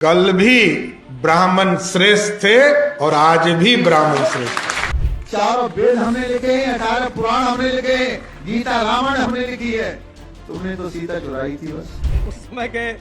कल भी ब्राह्मण श्रेष्ठ थे और आज भी ब्राह्मण श्रेष्ठ। चारों वेद हमने लिखे हैं, 18 पुराण हमने लिखे हैं, गीता रामायण हमने लिखी है। तुमने तो सीता चुराई थी बस। उस समय के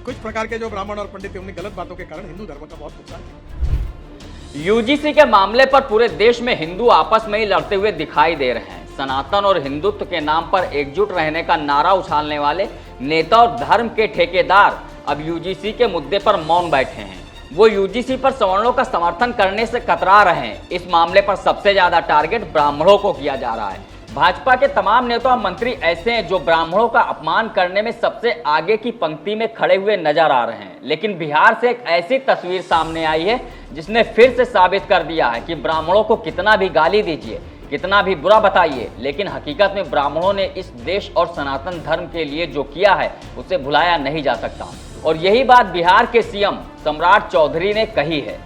कुछ प्रकार के जो ब्राह्मण और पंडित थे, उन्हें गलत बातों के कारण हिंदू धर्म का बहुत नुकसान किया। यूजीसी के मामले पर पूरे देश में हिंदू आपस में ही लड़ते हुए दिखाई दे रहे हैं। सनातन और हिंदुत्व के नाम पर एकजुट रहने का नारा उछालने वाले नेता और धर्म के ठेकेदार अब यूजीसी के मुद्दे पर मौन बैठे हैं। वो यूजीसी पर सवर्णों का समर्थन करने से कतरा रहे हैं। इस मामले पर सबसे ज्यादा टारगेट ब्राह्मणों को किया जा रहा है। भाजपा के तमाम नेता और मंत्री ऐसे हैं जो ब्राह्मणों का अपमान करने में सबसे आगे की पंक्ति में खड़े हुए नजर आ रहे हैं। लेकिन बिहार से एक ऐसी तस्वीर सामने आई है जिसने फिर से साबित कर दिया है कि ब्राह्मणों को कितना भी गाली दीजिए, कितना भी बुरा बताइए, लेकिन हकीकत में ब्राह्मणों ने इस देश और सनातन धर्म के लिए जो किया है उसे भुलाया नहीं जा सकता। और यही बात बिहार के सीएम सम्राट चौधरी ने कही है।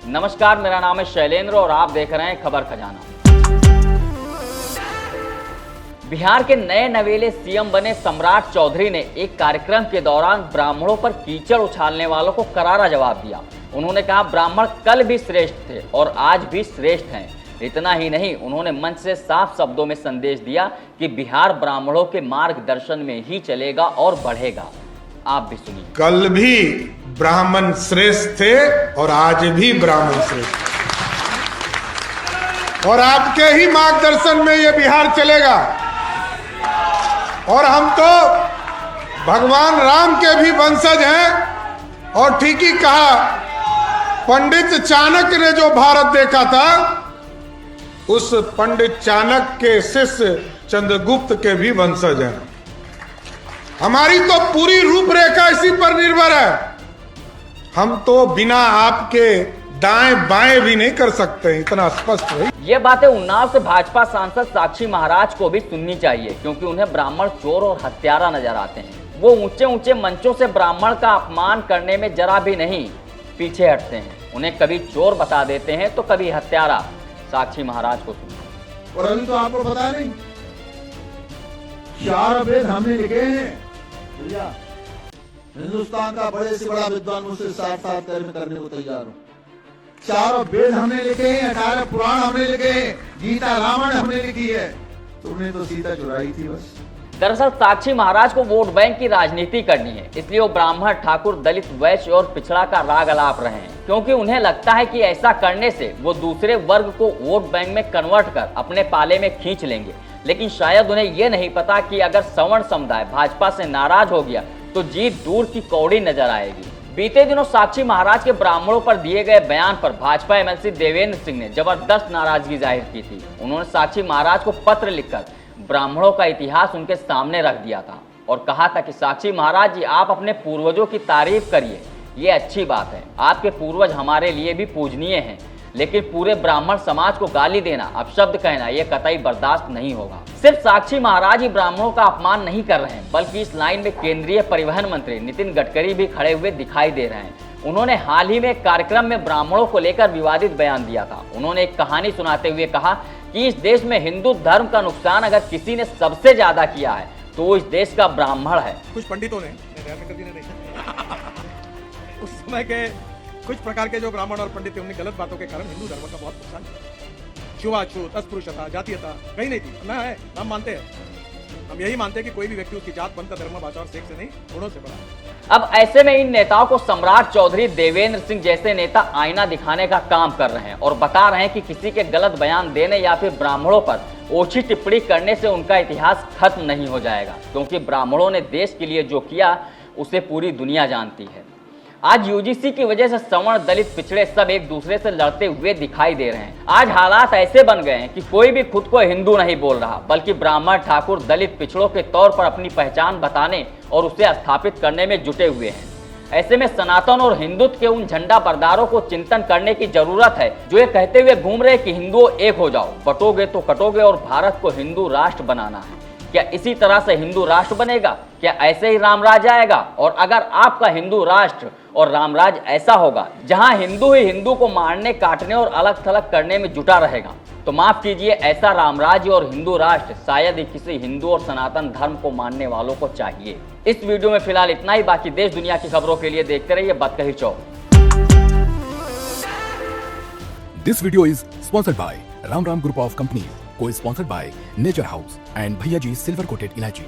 नमस्कार, मेरा नाम है शैलेंद्र और आप देख रहे हैं खबर खजाना। बिहार के नए नवेले सीएम बने सम्राट चौधरी ने एक कार्यक्रम के दौरान ब्राह्मणों पर कीचड़ उछालने वालों को करारा जवाब दिया। उन्होंने कहा ब्राह्मण कल भी श्रेष्ठ थे और आज भी श्रेष्ठ हैं। इतना ही नहीं, उन्होंने मंच से साफ शब्दों में संदेश दिया कि बिहार ब्राह्मणों के मार्गदर्शन में ही चलेगा और बढ़ेगा। आप भी सुनिए। कल भी ब्राह्मण श्रेष्ठ थे और आज भी ब्राह्मण श्रेष्ठ, और आपके ही मार्गदर्शन में ये बिहार चलेगा। और हम तो भगवान राम के भी वंशज हैं। और ठीक ही कहा, पंडित चाणक्य ने जो भारत देखा था, उस पंडित चाणक्य के शिष्य चंद्रगुप्त के भी वंशज हैं। हमारी तो पूरी रूपरेखा इसी पर निर्भर है। हम तो बिना आपके दाएं बाएं भी नहीं कर सकते, इतना स्पष्ट है। ये बातें उन्नाव से भाजपा सांसद साक्षी महाराज को भी सुननी चाहिए, क्योंकि उन्हें ब्राह्मण चोर और हत्यारा नजर आते हैं। वो ऊंचे ऊंचे मंचों से ब्राह्मण का अपमान करने में जरा भी नहीं पीछे हटते हैं। उन्हें कभी चोर बता देते हैं तो कभी हत्यारा। साक्षी महाराज को सुनिए। और अभी तो आपको पता नहीं, 4 वेद हमने लिखे हैं। भैया, हिंदुस्तान का बड़े से बड़ा विद्वान मुझसे 60 साल कर्म करने को तैयार हूँ। 4 वेद हमने लिखे हैं, 18 पुराण हमने लिखे हैं, गीता रामायण हमने लिखी है। तुमने तो सीता चुराई थी बस। दरअसल साक्षी महाराज को वोट बैंक की राजनीति करनी है, इसलिए वो ब्राह्मण, ठाकुर, दलित, वैश्य और पिछड़ा का राग अलाप रहे हैं, क्योंकि उन्हें लगता है कि ऐसा करने से वो दूसरे वर्ग को वोट बैंक में कन्वर्ट कर अपने पाले में खींच लेंगे। लेकिन शायद उन्हें यह नहीं पता कि अगर सवर्ण समुदाय भाजपा से नाराज हो गया तो जीत दूर की कौड़ी नजर आएगी। बीते दिनों साक्षी महाराज के ब्राह्मणों पर दिए गए बयान पर भाजपा एमएलसी देवेंद्र सिंह ने जबरदस्त नाराजगी जाहिर की थी। उन्होंने साक्षी महाराज को पत्र लिखकर ब्राह्मणों का इतिहास उनके सामने रख दिया था और कहा था कि साक्षी महाराज जी, आप अपने पूर्वजों की तारीफ करिए, ये अच्छी बात है। आपके पूर्वज हमारे लिए भी पूजनीय हैं, लेकिन पूरे ब्राह्मण समाज को गाली देना, अपशब्द कहना, यह कतई बर्दाश्त नहीं होगा। सिर्फ साक्षी महाराज ही ब्राह्मणों का अपमान नहीं कर रहे हैं, बल्कि इस लाइन में केंद्रीय परिवहन मंत्री नितिन गडकरी भी खड़े हुए दिखाई दे रहे हैं। उन्होंने हाल ही में एक कार्यक्रम में ब्राह्मणों को लेकर विवादित बयान दिया था। उन्होंने एक कहानी सुनाते हुए कहा कि इस देश में हिंदू धर्म का नुकसान अगर किसी ने सबसे ज्यादा किया है तो वो इस देश का ब्राह्मण है। कुछ पंडितों ने उस समय के कुछ प्रकार के जो ब्राह्मण और पंडित थे, उन्हें गलत बातों के कारण हिंदू धर्म का बहुत नुकसान किया। छुआछूत, अस्पृश्यता, जातीयता कहीं नहीं थी। ना है, हम मानते हैं, हम यही मानते हैं कि कोई भी व्यक्ति उसकी जात, पंथ, धर्म, भाषा और सेक्स से नहीं, गुणों से बड़ा है। अब ऐसे में इन नेताओं को सम्राट चौधरी, देवेंद्र सिंह जैसे नेता आईना दिखाने का काम कर रहे हैं और बता रहे हैं कि किसी के गलत बयान देने या फिर ब्राह्मणों पर ओछी टिप्पणी करने से उनका इतिहास खत्म नहीं हो जाएगा, क्योंकि ब्राह्मणों ने देश के लिए जो किया उसे पूरी दुनिया जानती है। आज यूजीसी की वजह से सवर्ण, दलित, पिछड़े सब एक दूसरे से लड़ते हुए दिखाई दे रहे हैं। आज हालात ऐसे बन गए हैं कि कोई भी खुद को हिंदू नहीं बोल रहा, बल्कि ब्राह्मण, ठाकुर, दलित, पिछड़ों के तौर पर अपनी पहचान बताने और उसे स्थापित करने में जुटे हुए हैं। ऐसे में सनातन और हिंदुत्व के उन झंडा बरदारों को चिंतन करने की जरूरत है जो ये कहते हुए घूम रहे कि हिंदुओं एक हो जाओ, बटोगे तो कटोगे और भारत को हिंदू राष्ट्र बनाना है। क्या इसी तरह से हिंदू राष्ट्र बनेगा? क्या ऐसे ही रामराज आएगा? और अगर आपका हिंदू राष्ट्र और रामराज ऐसा होगा जहां हिंदू ही हिंदू को मारने, काटने और अलग थलग करने में जुटा रहेगा, तो माफ कीजिए, ऐसा रामराज्य और हिंदू राष्ट्र शायद ही किसी हिंदू और सनातन धर्म को मानने वालों को चाहिए। इस वीडियो में फिलहाल इतना ही। बाकी देश दुनिया की खबरों के लिए देखते रहिए बतकही चौक। This video is sponsored by Ram Ram Group of Companies, co-sponsored by Nature House and Bhaiya Ji Silver Coated Elaichi.